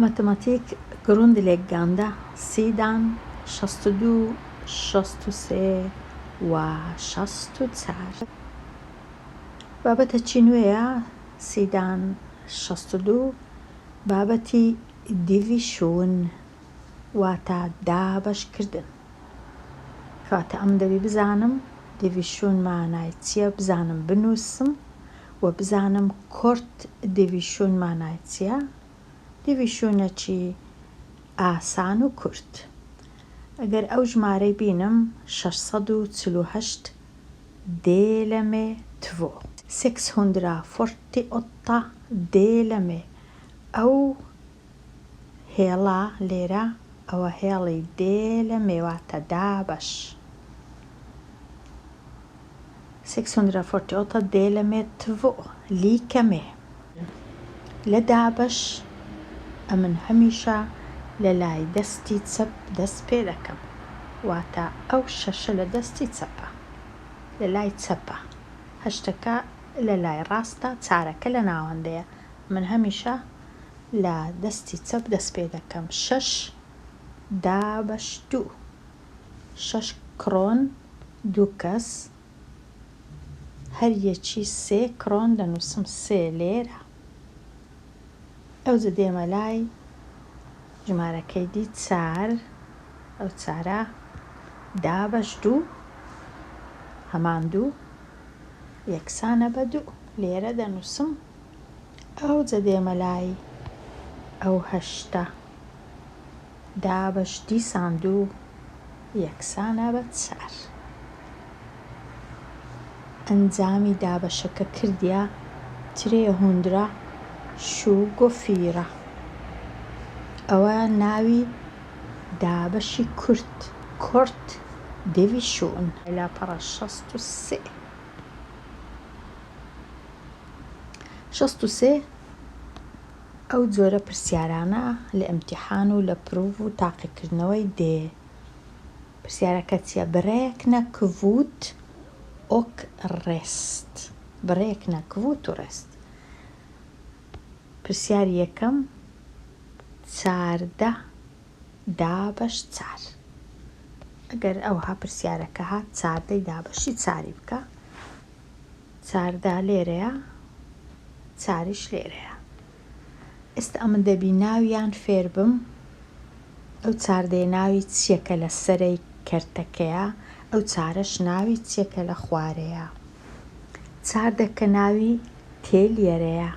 ماتماتیک گڕوندلێک گاندا سیدان 62 63 و 64 بابەتە چی نوێیە سیدان 62 بابەتی دیڤیشون واتە دابەشکردن کاتە ئەم دەبی بزانم دیڤیشون مانای چییە بزانم بنووسم و بزانم کورت دیڤیشون مانای چییە دیڤیشونەکی ئاسان و کورت ئەگەر ئەو ژمارەی بینم 648 دێلەمێ تڤۆ 648 دێلەمێ ئەو هێڵە لێرە ئەوە هێڵی دێلەمێ واتە دابەش 648 دێلەمێ تڤۆ لیکەمێ لە دابەش ئەمن هەمیشە لە لای دەستی چەپ دەست پێ دەکەم واتە ئەو شەشە لە دەستی چەپە لە لای چەپە هەشتەکە لە لای ڕاستە چارەکە لە ناوەندەیە من هەمیشە لە دەستی چەپ دەست پێ دەکەم 6 دابەش 2 6 کڕۆن 2 کەس هەر یەکی 3 کڕۆن دەنووسم 3 لێرە ئەوجە دێمە لای ژمارەکەی دی 4 ئەو چارە دابەش 2 هەمان 2 یەکسانە بە 2 لێرە دەنووسم ئەوجە دێمە لای ئەو هەشتە دابەش دیسان 2 یەکسانە بە 4 ئەنجامی دابەشەکە کردیە 324 ئەوە ناوی دابەشی کورت کورت دیڤیشون لاپەڕە 63 63 ئەو جۆرە پرسیارانە لە ئیمتیحان و لە پرۆڤ و تاقیکردنەوەی دێ پرسیارەکە چییە بڕێک نەکڤوت ئۆک ڕێست بڕێک نەکڤوت و ڕێست پرسیاری یەکەم 14 دابەش 4 ئەگەر ئەوها پرسیارەکە هات 14 دابەشی 4 بکە 14 لێرەیە 4ش لێرەیە ئێستا ئەمن دەبی ناویان فێر بم ئەو 14 ناوی چیەکە لە سەرەی کەرتەکەیە ئەو 4ش ناوی چیەکە لە خوارەیە 14 ناوی تێلیەرەیە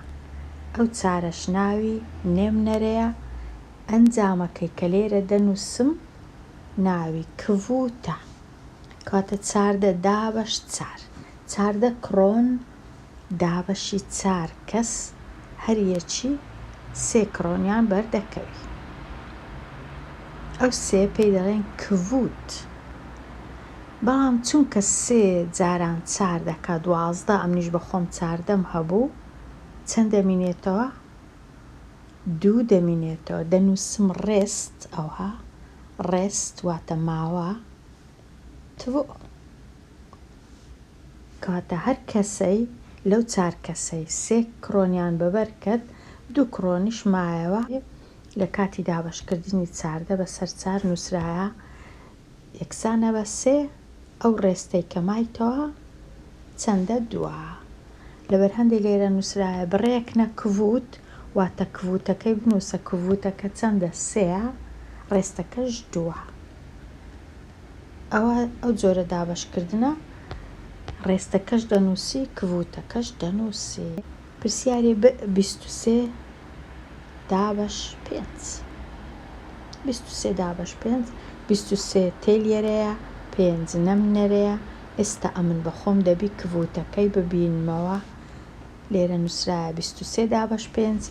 ئەو 4ش ناوی نێمنەرەیە ئەنجامەکەی کە لێرە دەنووسم ناوی کڤوتە کاتە 14 دابەش 4 14 کڕۆن دابەشی 4 کەس هەر یەکی 3 کڕۆنیان بەردەکەوی ئەو 3 پێی دەڵێن کڤوت بەڵام چونکە 3 جاران 4 دەکا 12 ئەمنیش بە خۆم 14م هەبوو چەند دەمینێتەوە 2 دەمینێتەوە دەنووسم ڕێست ئەوها ڕێست واتە ماوە تڤۆ کاتە هەر کەسەی لەو 4 کەسەی 3 کڕۆنیان بەبەرکرد 2 کڕۆنیش مایەوە لە کاتی دابەشکردنی 14 بەسەر 4 نووسرایە یەکسانە بە 3 ئەو ڕێستەی کە مایتەوە چەندە 2 لەبەر هەندێک لێرە نووسرایە بڕێک نەکڤوت واتە کڤوتەکەی بنووسە کڤوتەکە چەندە 3 ڕێستەکەش 2 ئەوە ئەو جۆرە دابەشکردنە ڕێستەکەش دەنووسی کڤوتەکەش دەنووسی پرسیاری 23 دابەش 5 23 دابەش 5 23 تێلیەرەیە 5 نەمنەرەیە ئێستا ئەمن بەخۆم دەبی کڤوتەکەی ببینمەوە لێرە نووسرایە 23 دابەش 5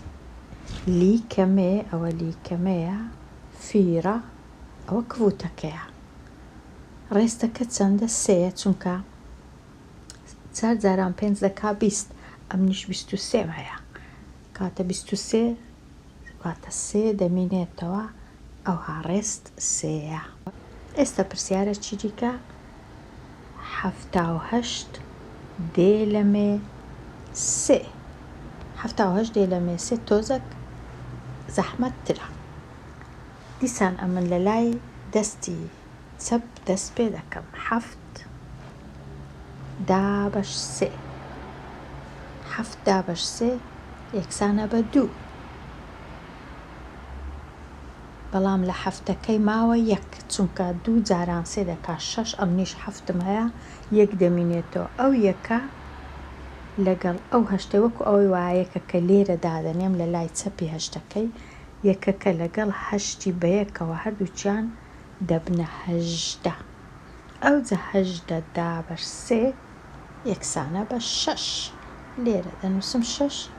لیکەمێ ئەوە لیکەمەیە فیرە ئەوە کڤوتەکەیە ڕێستەکە چەندە 3 چونکە 4 جاران 5 دەکا 20 ئەمنیش 23 هەیە کاتە 23 واتە 3 دەمینێتەوە ئەوها ڕێست 3 ئێستا پرسیارە چی دیکە 78 دێلەمێ 3 78 دێلەمێ 3 تۆزێک زەحمەتترە. دیسان ئەمن لە لای دەستی چەپ دەست پێ دەکەم. 7/3 7/3 یەکسانە بە 2. بەڵام لە هەفتەکەی ماوە 1 چونکە 2 جاران 3 دەکا 6 ئەمنیش 7 هەیە 1 دەمینێتەوە. ئەو یەکە لەگەڵ ئەو هەشتە وەکو ئەوەی وایەکە کە لێرە دادەنێم لە لای چەپی هەشتەکەی یەکەکە لەگەڵ هەشتی بەیەکەوە هەردووچیان دەبنە 18. ئەو جە 18/3 یەکسانە بە 6. لێرە دەنووسم 6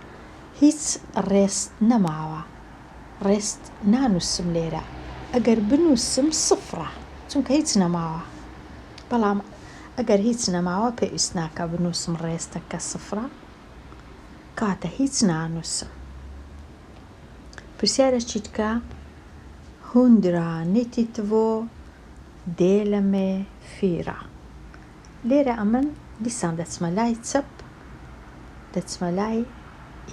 هیچ ڕێست نەماوە. ڕێست نانووسم لێرە. ئەگەر بنووسم 0 چونکە هیچ نەماوە. بەڵام ئەگەر هیچ نەماوە پێویست ناکە بنووسم ڕێستەکە 0 کاتە هیچ نانووسم. پرسیارە چیتکە 192 delar med 4. لێرە ئەمن دیسان دەچمە لای چەپ دەچمە لای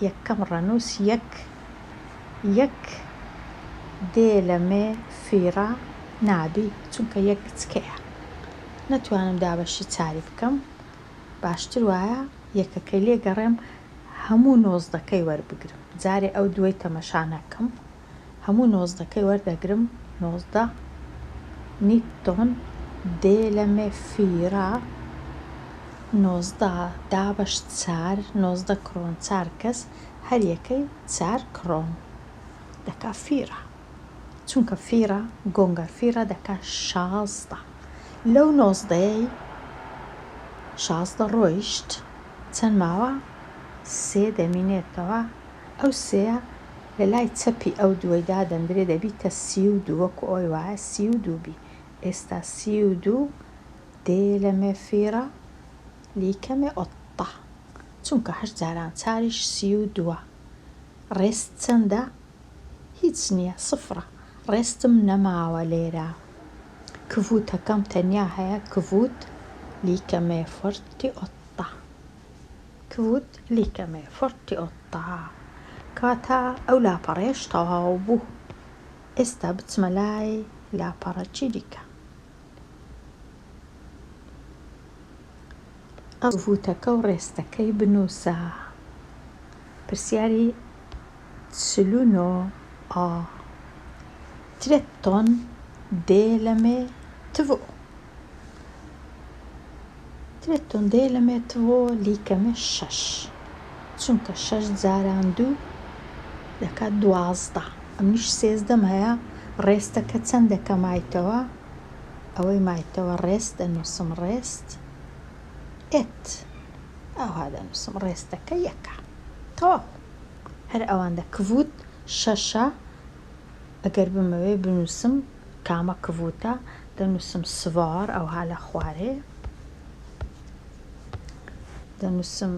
یەکەم ڕەنووس 1 delar med 4 نابی چونکە 1 چکەیە. نەتوانم دابەشی چاری بکەم. باشتر وایە یەکەکەی لێگەڕێم هەموو 19ەکەی وەربگرم. جارێ ئەو دوای تەمەشا نەکەم. هەموو 19ەکەی وەردەگرم. 19 19 delar med 4 19 4 19 کڕۆن 4 کەس هەر یەکەی 4 کڕۆن دەکا 4 چونکە 4 گۆنگە 4 دەکا 16. لەو 19ەی 16 ڕۆیشت چەند ماوە 3 دەمینێتەوە. ئەو 3 لە لای چەپی ئەو دووەیدا دەندرێ دەبیتە 32 وەکو ئەوی وایە 32 بی. ئێستا 32 delar med 4 lika med 8 چونکە 8 جاران 4ش 32. ڕێست چەندە؟ هیچ نییە 0. ڕێستم نەماوە لێرە. کڤوتەکەم تەنیا هەیە کڤوت lika med 48. کڤوت lika med 48. کاتە ئەو لاپەڕێش تەواو بوو. ئێستا بچمە لای لاپەڕەکی دیکە. ئەو کڤوتەکە و ڕێستەکەی بنووسە. پرسیاری 39 13 delar med 2. 13 delar med 2 lika med 6 چونکە 6 جاران 2 دەکا 12. ئەمنیش 13 هەیە. ڕێستەکە چەندەکە مایتەوە؟ ئەوەی مایتەوە ڕێست دەنووسم ڕێست ئەوها دەنووسم ڕێستەکە 1 تەواو. هەر ئەوەندە. کڤوت 6 ئەگەر بمەوێ بنووسم کامە کڤوتە دەنووسم سڤار ئەوها لە خوارێ دەنووسم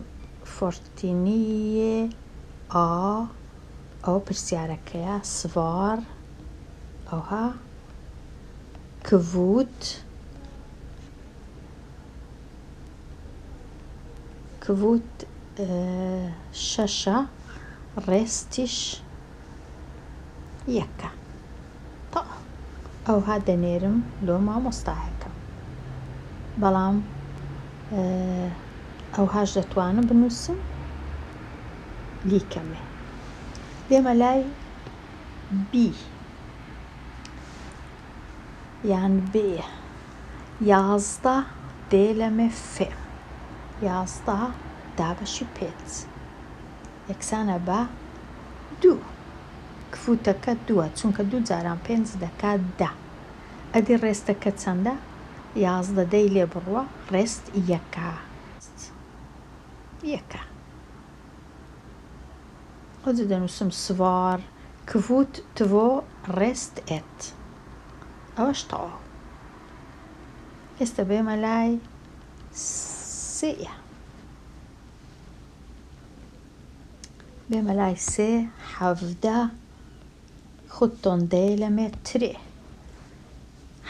فۆرتینیە ئەوە پرسیارەکەیە سڤار ئەوها کڤوت 6 ڕێستیش 1 ئەوها دەنێرم لۆ مامۆستایەکەم. بەڵام ئەوهاش دەتوانم بنووسم لیکەمێ. دێمە لای بی یان بێ 11 delar med 5. 11 دابەشی 5 یەکسانە بە 2. کفوتەکە 2 چونکە 2 جاران 5 دەکات 10. ئەدی ڕێستەکە چەندە؟ 11 دەی لێ بڕوە ڕێست 1. ئەوجا دەنووسم سڤار کڤوت 2 ڕێست 1. ئەوەش تەواو. ئێستا بێمە لای سێ. بێمە لای سێ 17 17 delar med 3.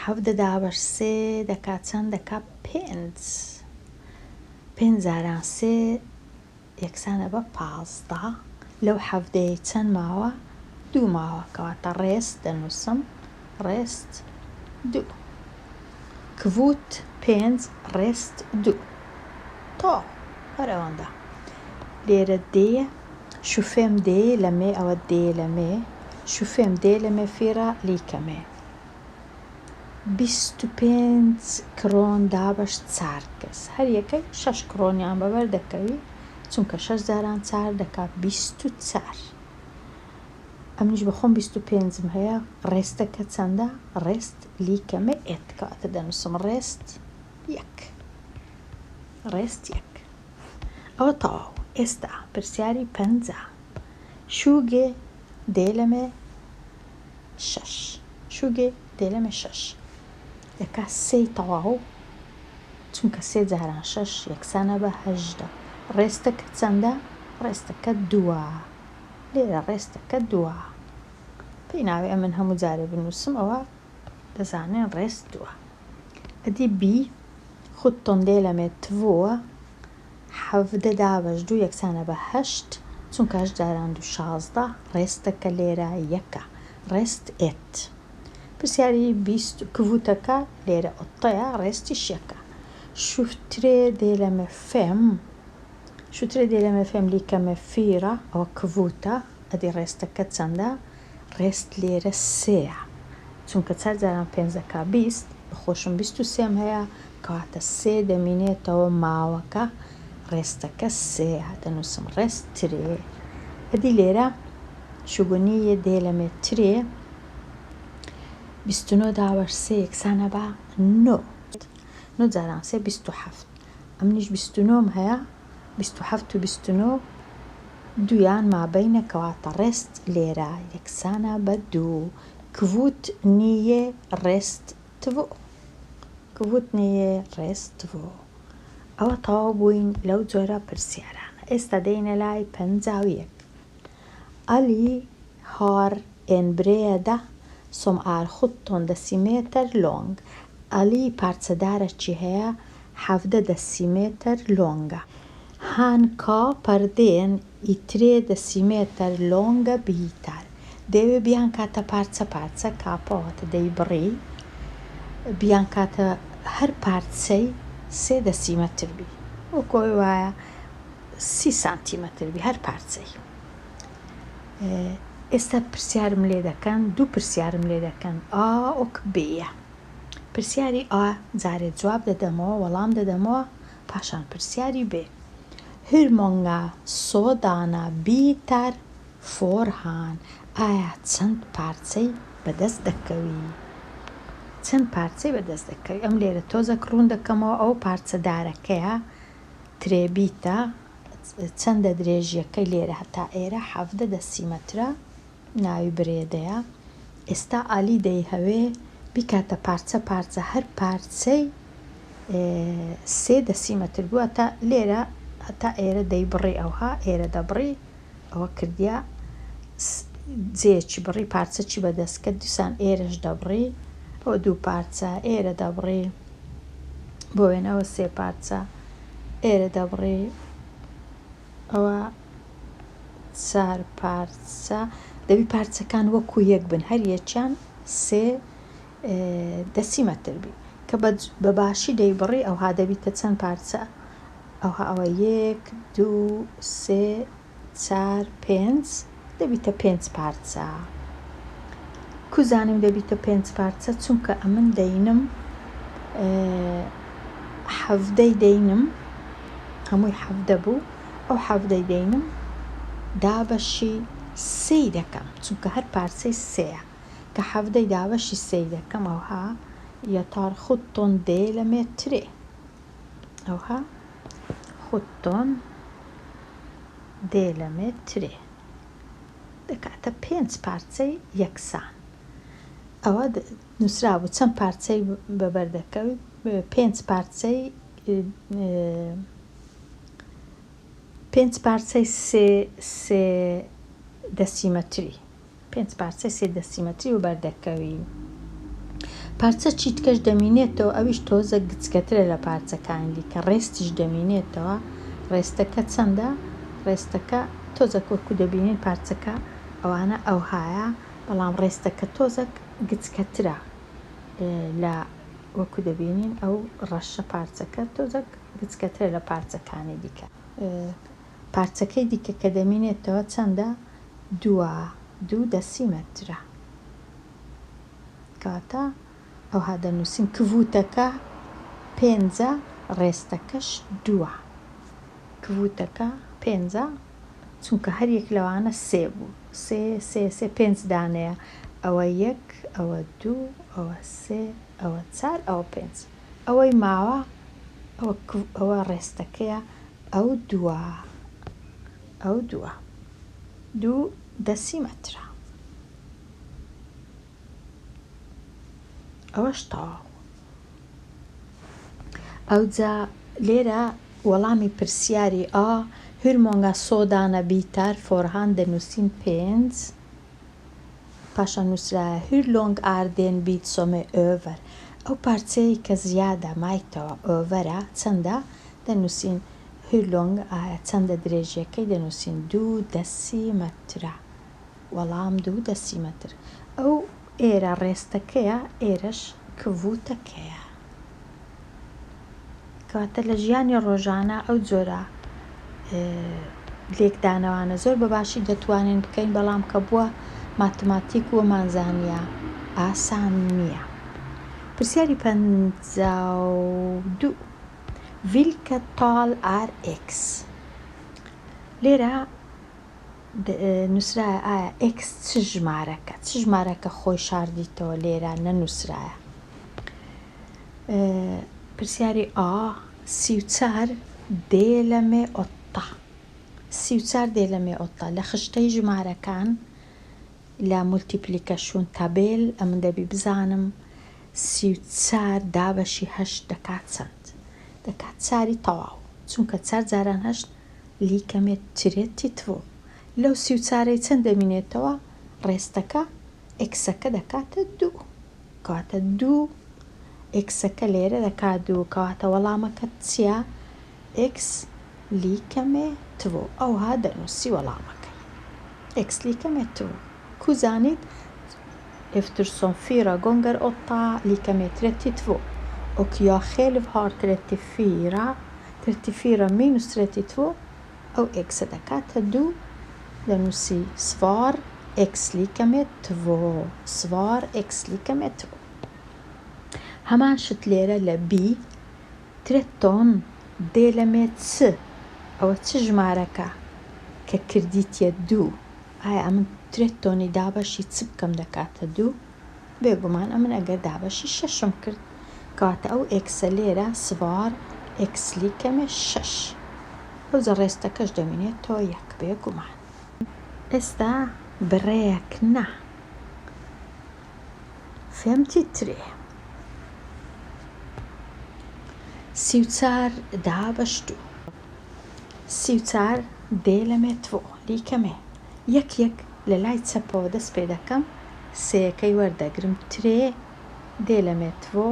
17 دابەش 3 دەکات چەند؟ دەکات 5. 5 جاران 3 یەکسانە بە 15. لەو 17 چەند ماوە؟ دوو ماوە کەواتە ڕێست دەنووسم ڕێست دوو کڤوت پێنج ڕێست دوو تۆ هەر ئەوەندە لێرە دێ شوفێم دێ لە مێ ئەوە دێ لە مێ شوفێم دێ لە مێ فێرە لیکەمێ 25 کرۆن دابەش 4 کەس هەر یەکەی 6 کرۆنیان بەبەر دەکەوی چونکە 6 زاران 4 دەکات 24 ئەمنیش بەخۆم 25م هەیە ڕێستەکە چەندە ڕێست لیکەمێ ئێت کەواتە دەنووسم ڕێست یەک ڕێست یەک ئەوە تەواو ئێستا پرسیاری 5 شووگێ دێ لە مێ 6 شووگێ دێ لە مێ 6 دەکا سێی تەواو چونکە 3 جاران 6 یەکسانە بە 18 ڕێستەکە چەندە ڕێستەکە دووە لێرە ڕێستەکە دووە پێی ناوێ من هەموو جارێ بنووسم ئەوە دەزانێن ڕێست دووە ئەدی بی خودتۆن دێ لە مێ تڤۆوە 17 دابەش دوو یەکسانە بە 8 چونکە 8 جاران دوو 16 ڕێستەکە لێرە یەکە ڕێست ئێت پرسیاری 20 کڤوتەکە لێرە ئۆتەیە ڕێستی شەکە شوفترێ دێ لە مێ فێم شوترێ دێ لە مێ فێم لیکەمێ فیرە ئەوە کڤوتە ئەدی ڕێستەکە چەندە ڕێست لێرە سێە چونکە 4 جاران 5 دەکا 20 بخۆشم 23م هەیە کەواتە 3 دەمینێتەوە ماوەکە ڕێستەکە سێە دەنووسم ڕێست ترێ ئەدی لێرە شوگونیە دێ لە مێ ترێ 29 دابەش 3 یەکسانە بە 9 جاران 3 27 ئەمنیش 29م هەیە 27 و 29 دویان مابەینە کەواتە ڕێست لێرە یەکسانە بە 2 کڤوت نییە ڕێست تڤۆ کڤوت نییە ڕێست تڤۆ ئەوە تەواو بووین لەو جۆرە پرسیارانە ئێستا دەینە لای 51 ئەلی har en breda som är 17 decimeter lång ئەلی پارچەدارەکی هەیە 17 دەسیمێتر لۆنگە Han kapar den i 3 decimeter långa bitar. دەیەوێ بیان کاتە پارچە پارچە کاپەوەتە دەیبڕی بیان کاتە هەر پارچەی 3 دەسیمەتر بی وەکۆی وایە 30 سانتیمەتر بی هەر پارچەی ئێستا پرسیارم لێ دەکەن دوو پرسیارم لێ دەکەن ئا ئۆک بێە پرسیاری ئا جارێ جواب دەدەمەوە وەڵام دەدەمەوە پاشان پرسیاری بێ Hur många sådana bitar får han? ئایا چەند پارچەی بەدەست دەکەوی چەند پارچەی بەدەست دەکەوی ئەم لێرە تۆزە کڕون دەکەمەوە ئەو پارچەدارەکەیە ترێبیتە چەندە درێژیەکەی لێرە هەتا ئێرە 17 دەسیمەترە ناوی برێدەیە ئێستا ئالی دەیهەوێ بیکاتە پارچە پارچە هەر پارچەی 3 دەسیمەتر بووە تا لێرە هەتا ئێرە دەیبڕی ئەوها ئێرە دەبڕی ئەوە کردیا جێکی بڕی پارچەکی بەدەستکە دووسان ئێرەش دەبڕی بۆ دوو پارچە ئێرە دەبڕی بۆ وێنەوە 3 پارچە ئێرە دەبڕی ئەوە 4 پارچە دەبی پارچەکان وەکو یەک بن هەر یەکیان 3 دەسیمەتر بی کە بە باشی دەیبڕی ئەوها دەبیتە چەند پارچە ئەوها ئەوە 1 2 3 4 5 دەبیتە 5 پارچە کوزانم دەبیتە 5 پارچە چونکە ئەمن دەینم 17 دەینم هەمووی 17 بوو ئەو 17 دەینم دابەشی 3 دەکەم چونکە هەر پارچەی 3 کە 17 دابەشی 3 دەکەم ئەوها jag tar 17 delar med 3 ئەوها 17 delar med 3 دەکاتە 5 پارچەی یەکسان ئەوە نووسرا بوو چەند پارچەی بەبەردەکەوی 5 پارچەی 5 پارچەی 3 دەسیمەتری 5 پارچەی 3 دەسیمەتری بەبەردەکەوی پارچە چیتکەش دەمینێتەوە ئەویش تۆزە گچکەترە لە پارچەکانی کە ڕێستیش دەمینێتەوە ڕێستەکە چەندە ڕێستەکە تۆزە کۆکو دەبینین پارچەکە ئەوانە ئەوهایە، بەڵام ڕێستەکە تۆزێک گچکەترە لە وەکو دەبینین ئەو ڕەشە پارچەکە تۆزێک گچکەترە لە پارچەکانی دیکە. پارچەکەی دیکە کە دەمینێتەوە چەندە؟ 2 دەسیمەترە. کاتە ئەوها دەنووسین کڤوتەکە 5 ڕێستەکەش 2. کڤوتەکە 5 چونکە هەریەک لەوانە 3 بوو. 3 5 دانەیە. ئەوە 1 ئەوە 2 ئەوە 3 ئەوە 4 ئەوە 5. ئەوەی ماوە ئەوە ڕێستەکەیە ئەو 2 دەسیمەترە. ئەوەش تەواو. ئەوجا لێرە وەڵامی پرسیاری hur många sådana bitar får han دەنووسین 5. پاشان نووسرایە hur lång är den bit som är över. ئەو پارچەی کە زیادە مایتەوە ئۆڤەرە چەندە دەنووسین hur lång چەندە درێژیەکەی دەنووسین 2 دەسیمەترە. وەڵام 2 دەسیمەتر. ئەو ئێرە ڕێستەکەیە، ئێرەش کڤوتەکەیە. کەواتە لە ژیانی ڕۆژانە ئەو جۆرە لێکدانەوانە زۆر بەباشی دەتوانین بکەین، بەڵام کە بووە ماتماتیک و مانزانیە ئاسان نییە. پرسیاری 52 vilket tal är x. لێرە نووسرایە ئایا x چ ژمارەکە خۆی شاردیتەوە لێرە نەنووسرایە. پرسیاری 34 دێلەمێ 8 لە خشتەی ژمارەکان لە مولتیپلیکەشن تابێل ئەمن دەبی بزانم 34 دابەشی 8 دەکات چەند؟ دەکات 4 تەواو، چونکە 4 جاران 8 لیکەمێت ترێتی تۆ. لەو 34 چەند دەمینێتەوە؟ ڕێستەکە ئێکسەکە دەکاتە 2. کەواتە 2 ئێکسەکە لێرە دەکات 2. کەواتە وەڵامەکەت چییە؟ x لیکەمێ تۆ. ئەوها دەنووسی وەڵامەکەی x لیکەمێ تۆ. کوزانیت eftersom 4 gånger 8 lika med 32 och jag själv har 34 minus 32 أو x دەکاتە 2 دەنووسی سوار x lika med 2. سوار x lika med 2. هەمان شت لێرە لە b 13 دێلەمێت چ. ئەوە چ ژمارەکە کە کردیتە 2؟ ئایا ئەمن 13 دابەشی چ بکەم دەکاتە 2؟ بێگومان ئەمن ئەگەر دابەشی 6 کرد، کاتە ئەو ئێکسە لێرە سوار x لیکەمێ 6. ئەوجا ڕێستەکەش دەمێنێتەوە 1 بێگومان. ئێستا بڕێکنا 53 34 دابەش 2. 34 دێلەمێ تۆ لیکەمێ 1 لە لای چەپەوە دەست پێ دەکەم، 3یەکەی وەردەگرم، 3 دێلەمێ تۆ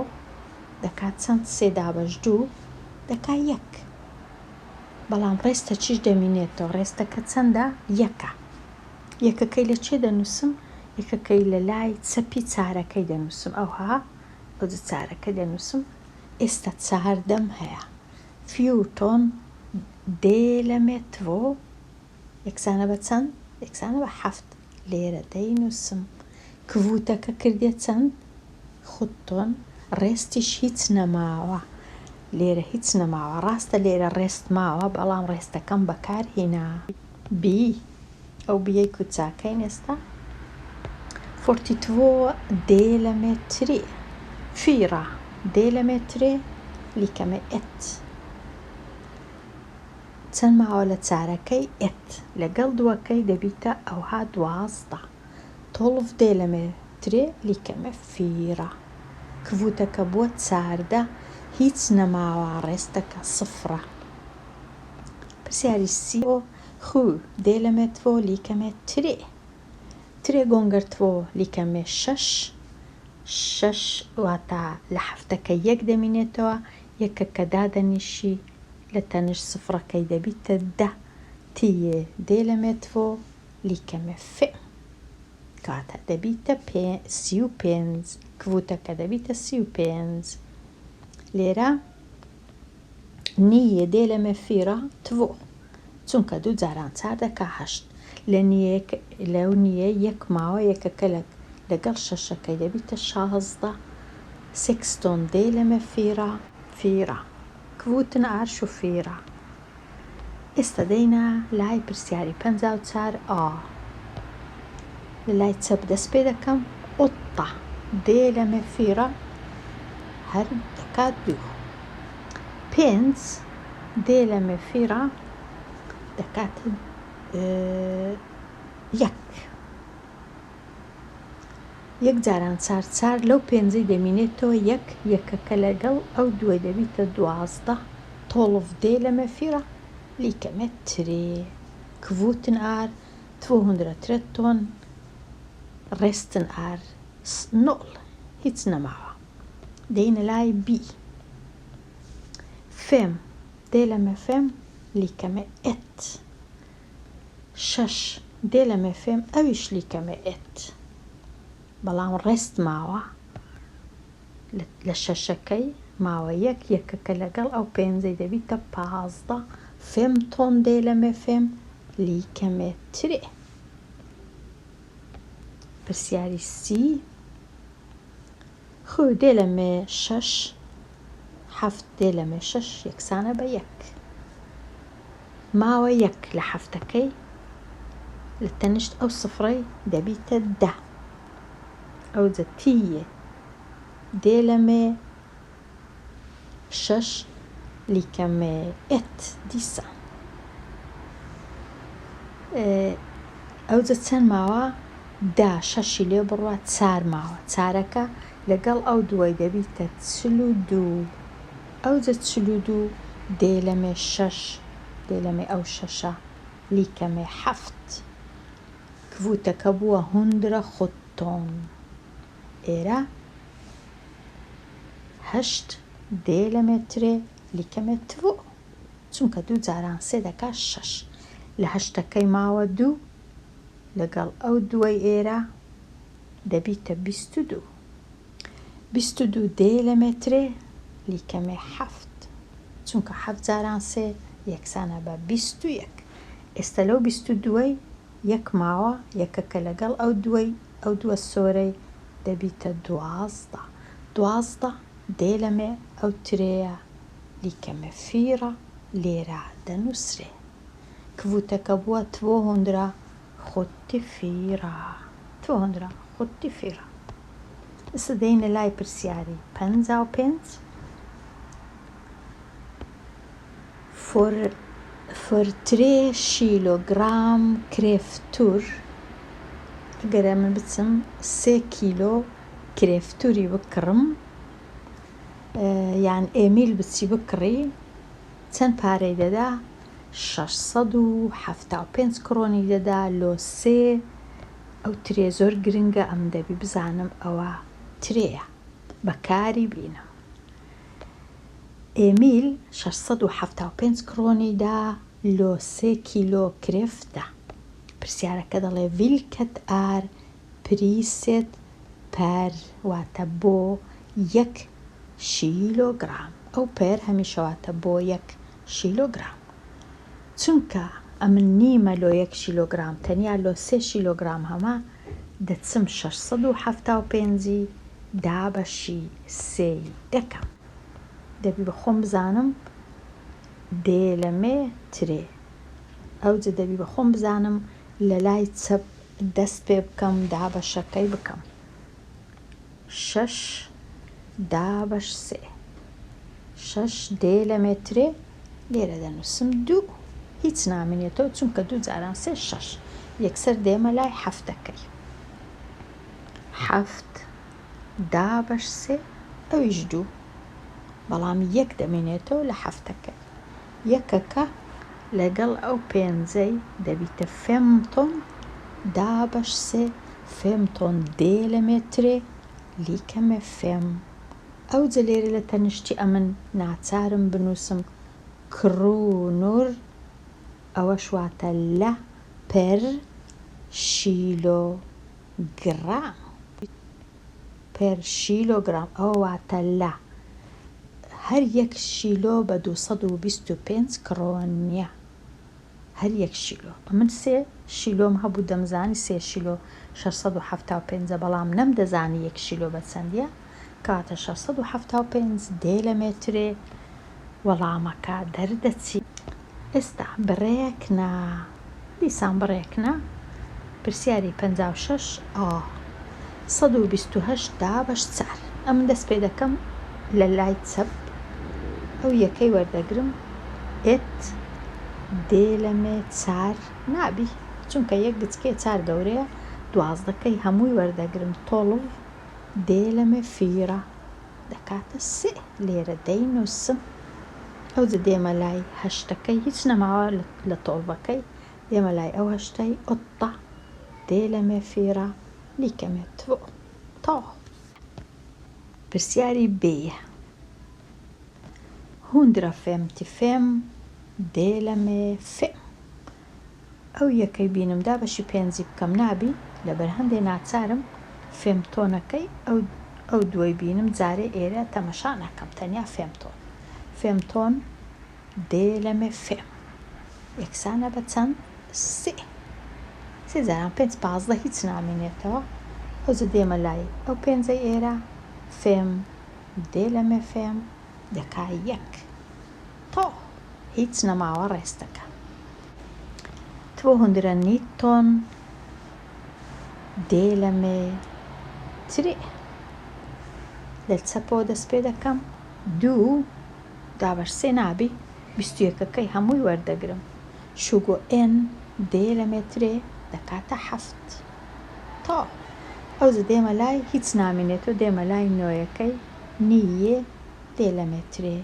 دەکات چەند؟ 3 دابەش 2 دەکات 1. بەڵام ڕێستە چیش دەمینێتەوە؟ ڕێستەکە چەندە؟ 1. یەکەکەی لە چێ دەنووسم؟ یەکەکەی لە لای چەپی چارەکەی دەنووسم. ئەوها ئەوجا چارەکە دەنووسم. ئێستا 4 هەیە. 14 دێلەمێ تۆ یەکسانە بە چەند؟ یەکسانە بە 7. لێرە دەینووسم. کڤوتەکە کردێت چەند؟ 17. ڕێستیش هیچ نەماوە. لێرە هیچ نەماوە. ڕاستە لێرە ڕێست ماوە، بەڵام ڕێستەکەم بەکارهێنا. b ئەو بیەی کوچاکەین ئێستا 42 دێلەمێ 3 4 دێلەمێ 3 لیکەمێ 1. چەند ماوە لە چارەکەی 1 لەگەڵ 2ەکەی دەبیتە ئەوها 12. 12 دێلەمێ 3 لیکەمێ 4. کڤوتەکە بووە 14 هیچ نەماوە، ڕێستەکە 0. پرسیاری 37 دێلەمێ تۆ لیکەمێ 3. 3 gånger 2 لیکەمێ 6. 6 واتە لە 7ەکە 1 دەمینێتەوە، یەکەکە دادەنیشی لە تەنش 0ەکەی دەبیتە 10. 10 دێلەمێ تۆ لیکەمێ 5. کاتە دەبیتە 35 کڤوتەکە دەبیتە 35 لێرە نیە دێ لە مەفیرە تڤۆ چونکە دوو جاران 4 دەکا 8 لەو نیە یەک ماوە یەکەکە لەگەڵ شەشەکەی دەبیتە 16 سێکستۆن دێ لە مەفیرە فیرە کڤوتن ئار شوفیرە. ئێستا دەینە لای پرسیاری 54 لە لای چەپ دەست پێ دەکەم ئۆتتا دێ لە مەفیرە هەر دەکات 2 5 دێ لە مەفیرە دەکات 1 جاران 4 لەو 5 دەمینێتەوە یەکەکە لەگەڵ ئەو دوای دەبیتە 12 تۆڵف دێ لە مەفیرە لیکەمە ترێ کڤوتن ئار 213 ڕێستن ئار 0 هیچ نەماوە. دەینە لای بی فێم دێ لە مەفێم لیکەمە ئێت 6 دێ لە مەفێم ئەویش لیکەمە ئێت بەڵام ڕێست ماوە لە شەشەکەی ماوە یەکەکە لەگەڵ ئەو 5 دەبیتە 15 فێم تۆن دێ لە مەفێم لیکەمە ترێ. پرسیاری سی خۆ دێ لە مێ 6 7 دێ لە مێ 6 یەکسانە بە 1 ماوە 1 لە هەفتەکەی لە تەنیشت ئەو سفرەی دەبیتە 10 ئەو جەتیە دێ لە مێ 6 لیکەمێ ئێت دیسان ئەو جە چەند ماوە 10 شەشی لێ بڕوە 4 ماوە 4ەکە لەگەڵ ئەو دوای دەبیتە 42 ئەو جە 42 دێ لە مێ 6 دێ لە مێ ئەو شەشە لیکەمێ 7 کڤوتەکە بووە 100 خۆتۆن ئێرە 8 دێ لە مێترێ لیکەمێ تڤۆ چونکە دوو جاران 3 دەکا 6 لە هەشتەکەی ماوە 2 لەگەڵ ئەو دوای ئێرە دەبیتە 22 22 دێ لە مێترێ لیکەمێ 7 چونکە 7 جاران 3 یەکسانە بە 21 ئێستا لەو 22ی یەک ماوە یەکەکە لەگەڵ ئەو دووە سۆرەی دەبیتە 12 دێ لە مێ ئەو ترەیە لیکەمە فیرە لێرە دەنووسرێ کڤوتەکە بووە 200 خۆتیفیرە 200 خۆتیفیرە. ئێستا دەینە لای پرسیاری 55 فۆرترێ شیلۆگرام کرێفتور ئەگەرە من بچم 3 کیلۆ کرێفتوری بکڕم یان ئێمیل بچی بکڕی چەند پارەی دەدا 675 کڕۆنی دەدا لۆ 3 ئەو ترێ زۆر گرنگە ئەم دەبی بزانم ئەوە ترێە بەکاری بینم. ئێمیل 675 کڕۆنی دا لۆ 3 کیلۆ کرێفتە. پرسیارەکە دەڵێ ڤیلکەت ئار پریسێت پەر واتە بۆ 1 شیلۆگرام ئەو پەر هەمیشەواتە بۆ 1 شیلۆگرام چونکە ئەمن نیمە لۆ 1 شیلۆگرام تەنیا لۆ 3 شیلۆگرام هەما دەچم 675 دابەشی 3 دەکەم دەبی بە خۆم بزانم دێ لە مێ ترێ ئەو جە دەبی بە خۆم بزانم لە لای چەپ دەست پێ بکەم دابەشەکەی بکەم 6 دابەش 3 6 دێ لە مێترێ لێرە دەنووسم 2 هیچ نامێنێتەوە چونکە 2 جاران 3 6 یەکسەر دێمە لای هەفتەکەی 7 دابەش 3 ئەویش 2 بەڵام 1 دەمێنێتەوە لە هەفتەکەی یەکەکە لەگەڵ ئەو 5 دەبیتە فێمتۆن دابەش 3 فێمتۆن دێ لە مێترێ لیکەمە فێم ئەو جە لێرە لە تەنیشتی ئەمن ناچارم بنووسم کڕونور ئەوە شواتە لە پەر شیلۆ گرام پێر شیلۆگرام ئەوە واتە لە هەر 1 شیلۆ بە 225 کڕۆنیە. هەر 1 شیلۆ. من 3 شیلۆم هەبوو دەمزانی 3 شیلۆ 675 بەڵام نەمدەزانی 1 شیلۆ بە چەندیە کاتە 675 دێلەمێترێ وەڵامەکە دەردەچی. ئێستا بڕێکنا دیسان بڕێکنا پرسیاری 56 128 دابەش 4 ئەم دەست پێ دەکەم لە لای چەپ ئەو یەکەی وەردەگرم ئێت دێلەمێ 4 نابی چونکە 1 بچکێ 4 گەورەیە 12ەکەی هەمووی وەردەگرم تۆڵڤ دێلەمێ فیرە دەکاتە 3 لێرە دەینووسم ئەوجە دێمە لای هەشتەکەی هیچ نەماوە لە تۆڵڤەکەی دێمە لای ئەو هەشتەی ئۆتا دێلەمێ فیرە لیکەمێ تۆ پرسیاری بێیە 155 دێلەمێ فێ ئەو یەکەی بینم دابەشی 5 بکەم نابی لەبەر هەندێ ناچارم فێم تۆنەکەی ئەو دوای بینم جارێ ئێرە تەمەشا ناکەم تەنیا فێم تۆن دێلەمێ فێم یەکسانە بە چەند 3 جاران 5 15 هیچ نامێنێتەوە ئەوجە دێمە لای ئەو 5 ئێرە فێم دێلەمێ فێم دەکا 1 تۆ هیچ نەماوە ڕێستەکە 200 نیوتۆن دێلەمێ ترێ لە چەپەوە دەست پێ دەکەم 2 دابەش 3 نابی 21ەکەی هەمووی وەردەگرم شوگۆ ئێن دێلەمێ ترێ دەکاتە 7 تۆ ئەوجە دێمە لای هیچ نامێنێتەوە دێمە لای نۆیەکەی نییە دێلەمێ ترێ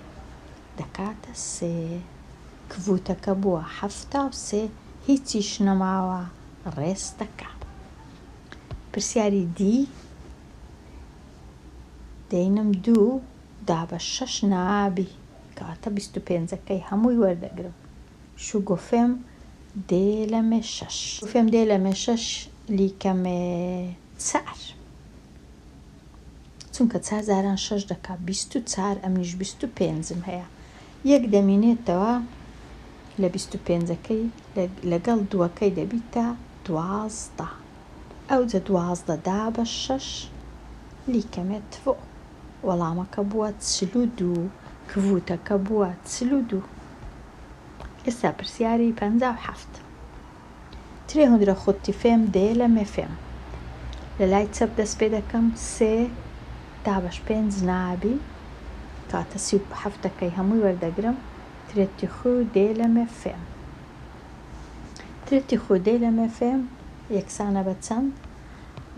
دەکاتە 3 کڤوتەکە بووە 73 هیچیش نەماوە ڕێستەکە. پرسیاری دی دەینم 2 دابە 6 نابی کاتە 25ەکەی هەمووی وەردەگرم شوگۆ فێم دێلەمێ 6 فێم دێلەمێ 6 لیکەمێ 4 چونکە 4 جاران 6 دەکا 24 ئەمنیش 25م هەیە 1 دەمینێتەوە لە 25ەکەی لەگەڵ دووەکەی دەبیتە 12 ئەوجە 12 دابە 6 لیکەمێت وەڵامەکە بووە 42 کڤوتەکە بووە 42. ئێستا پرسیاری 57 375 دێلەمێ فێم لە لای چەپ دەست پێ دەکەم 3 دابەش 5 نابی کاتە 37ەکەی هەمووی وەردەگرم 35 دێلەمێ فێم 35 دێلەمێ فێم یەکسانە بە چەند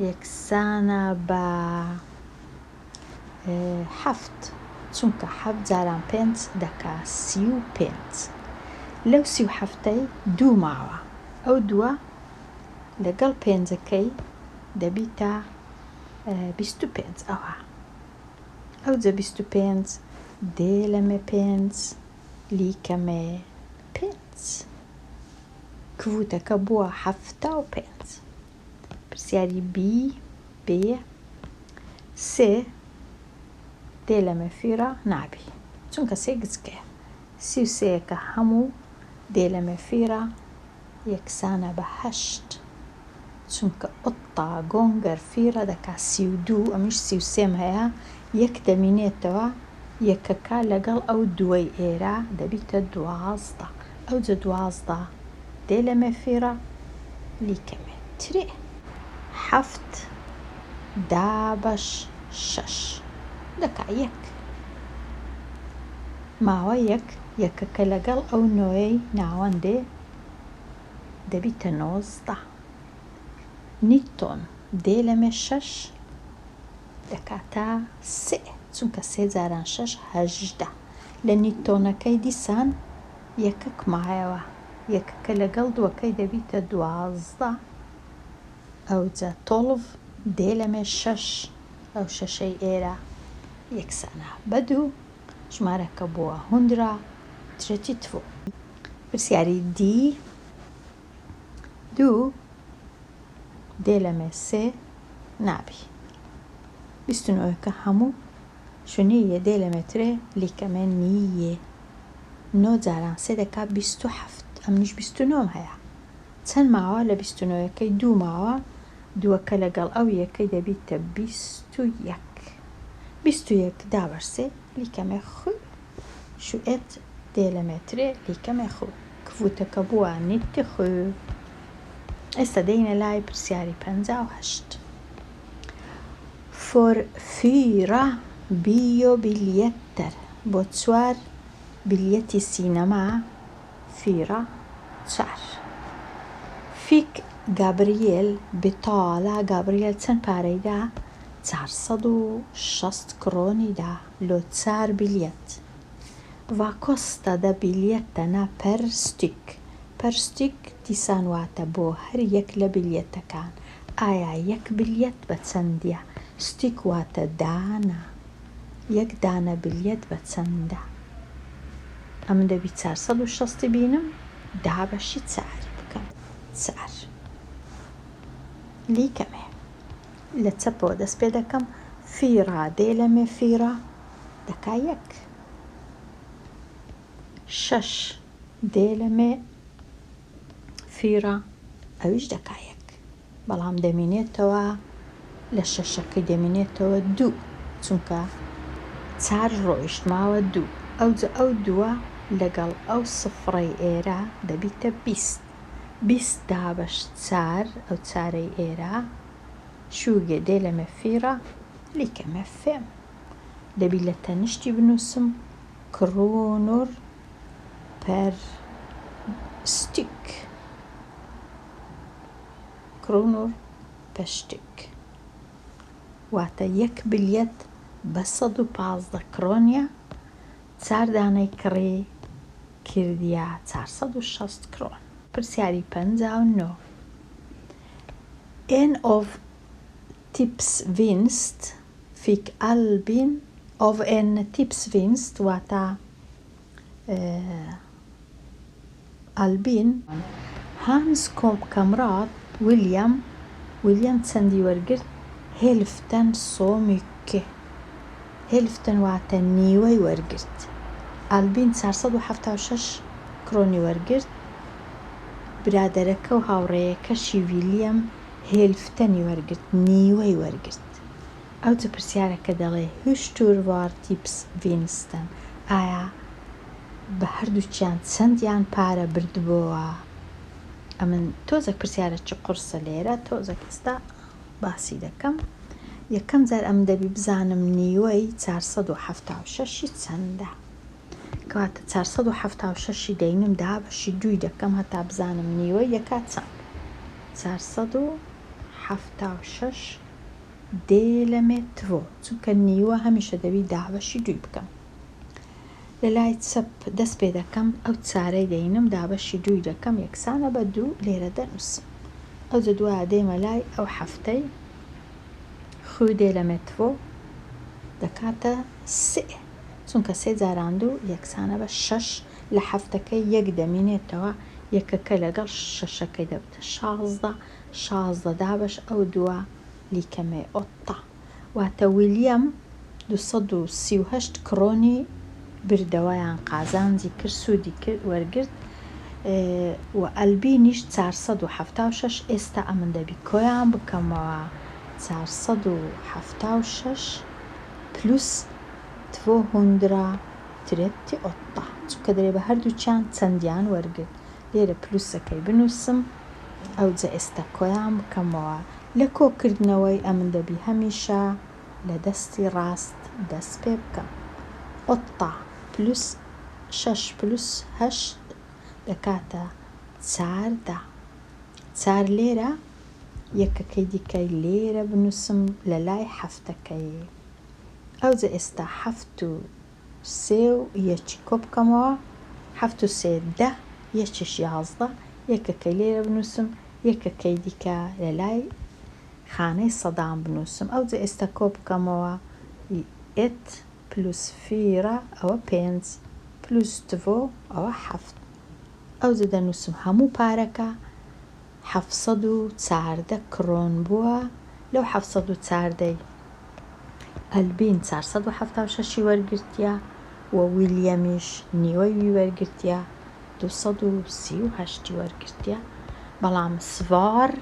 یەکسانە بە 7 چونکە 7 جاران 5 دەکا 35 لەو 37ەی 2 ماوە ئەو دووە لەگەڵ 5ەکەی دەبیتە 25 ئەوجە 25 دێلەمێ 5 لیکەمێ 5 کڤوتەکە بووە 75. پرسیاری بێ 3 دێلەمێ فیرە نابی چونکە 3 گچکەیە 33ەکە هەموو دێلەمێ فیرە یەکسانە بە 8 چونکە ئۆتا گۆنگەر فیرە دەکا 32 ئەمیش 33م هەیە 1 دەمینێتەوە یەکەکە لەگەڵ ئەو دوای ئێرە دەبیتە 12 ئەوجە 12 دێلەمێ فیرە لیکەمێ ترێ 7 دابەش 6 دەکا 1 ماوە 1 یەکەکە لەگەڵ ئەو نۆیەی ناوەندێ دەبیتە 19 نیوتۆن دێلەمێ 6 دەکاتە 3 چونکە 3 جاران 6 18 لە نیوتۆنەکەی دیسان یەکەک مایەوە یەکەکە لەگەڵ دووەکەی دەبیتە 12 ئەوجە تۆڵڤ دێلەمێ 6 ئەو شەشەی ئێرە یەکسانە بە 2 ژمارەکە بووە 132. پرسیاری دی 2 دێلەمێ 3 نابی 29 هەموو شوێنەی دێ لە مترێ لیکەمە نییە 9 جاران 3 دەکا 27 ئەمنیش 29 هەیە چەند ماوە لە 29کەی 2 ماوە دووەکە لەگەڵ ئەو یەکەی دەبیتە 21 21 دابەرسێ لیکەمە خو شوێت دێ لە مترێ لیکەمە خو کفوتەکە بووە نیتی خو. ئێستا دەینە لای پرسیاری 58 för 4 biobiljetter بۆ 4 بیلیەتی سینەما 4 fick Gabriel betala Gabriel چەند پارەیدا 460 کڕۆنیدا لۆ 4 بیلیەت va costa da biglietterna per styck دیسان واتە بۆ هەر یەک لە بیلیەتەکان ئایا یەک بیلیەت بە چەندە ستیک واتە دانە یەک دانە بیلیەت بە چەندە ئەم دەبی 460 بینم دابەشی چاری بکەم 4 لیکەمێ لە چەپەوە دەست پێ دەکەم فیرا دێ لەمێ فیرا دەکا یەک 6 دێ لەمێ فیرا ئەویش دەکا یەک بەڵام دەمینێتەوە لە شەشەکەی دەمینێتەوە 2 چونکە 4 ڕۆیشت ماوە 2 ئەو دووە لەگەڵ ئەو سفڕەی ئێرە دەبیتە 20 دابەش 4 ئەو چارەی ئێرە شوگێ دێ لەمە فیرە لیکەمە فێم دەبی لە تەنیشتی بنووسم کڕۆنۆر پەر ستیک کڕۆنۆر پەر ستیک واتە یەک بیلیەت بە 115 کڕۆنیە 4 دانەی کڕێ کردیە 460 کڕۆن. پرسیاری 59 En av tipsvinst fick Albin av en tipsvinst واتە Albin hans kamrat William چەندی وەرگرت هێلفتەن سۆ میکە هێلفتەن واتە نیوەی وەرگرت ئالبین 476 کڕۆنی وەرگرت برادەرەکە و هاوڕێیەکەشی ویلیەم هێلفتەنی وەرگرت نیوەی وەرگرت ئەو جە پرسیارەکە دەڵێ هشتور وار تیپس ڤینستن ئایا بە هەردووچیان چەندیان پارە بردبووە ئەمن تۆزێک پرسیارەکی قورسە لێرە تۆزێک ئێستا باسی دەکەم یەکەم جار ئەم دەبی بزانم نیوەی 476 چەندە کەواتە 476 دەینم دابەشی 2 دەکەم هەتا بزانم نیوەی یەکا چەند 476 دێ لەمێ تڤۆ چونکە نیوە هەمیشە دەبی دابەشی 2 بکەم لە لای چەپ دەست پێ دەکەم ئەو چارەی دەینم دابەشی 2 دەکەم یەکسانە بە 2 لێرە دەنووسم ئەو جە دوایە دێمە لای ئەو هەفتەی خوی دێ لەمێ تڤۆ دەکاتە 3 چونکە 3 جاران 2 یەکسانە بە 6 لە هەفتەکەی یەک دەمینێتەوە یەکەکە لەگەڵ شەشەکەی دەبتە 16 دابەش ئەو دووە لیکەمێ ئۆتا واتە ویلیەم 238 کڕۆنی بردەوەیان قازانجی کرد سوودی کرد وەرگرت و ئەلبینیش 476 ئێستا ئەمن دەبی کۆیان بکەمەوە 476 پلوس 238 چونکە دەرێ بە هەردووچیان چەندیان وەرگرت لێرە پلوسەکەی بنووسم ئەو جە ئێستا کۆیان بکەمەوە لە کۆکردنەوەی ئەمن دەبی هەمیشە لە دەستی ڕاست دەست پێ بکەم ئۆتا پلوس 6 پلوس 8 دەکاتە 4 لێرە یەکەکەی دیکەی لێرە بنووسم لە لای هەفتەکەی ئەو جە ئێستا 7 و 3 و یەکی کۆ بکەمەوە 7 و 3 10 یەکیش 11 یەکەکەی لێرە بنووسم یەکەکەی دیکە لە لای خانەی سەدان بنووسم ئەو جە ئێستا کۆ بکەمەوە ئێت پلوس فیرە ئەوە 5 پلوس تڤۆ ئەوە 7 ئەو جە دەنووسم هەموو پارەکە 714 کڕۆن بووە لەو 740 ئەلبین 476 وەرگرتیە و ویلیەمیش نیوەی وەرگرتیە 238 وەرگرتیە، بەڵام سڤار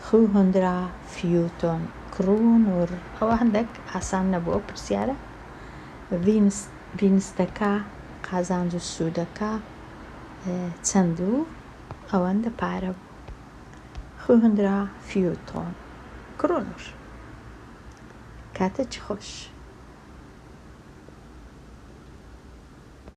714 کڕۆنور. ئەوە هەندێک ئاسان نەبووە پرسیارە. ڤینستەکە قازانج و سوودەکە چەند و ئەوەندە پارە بوو 714 کڕۆنور. کاتە چ خۆش.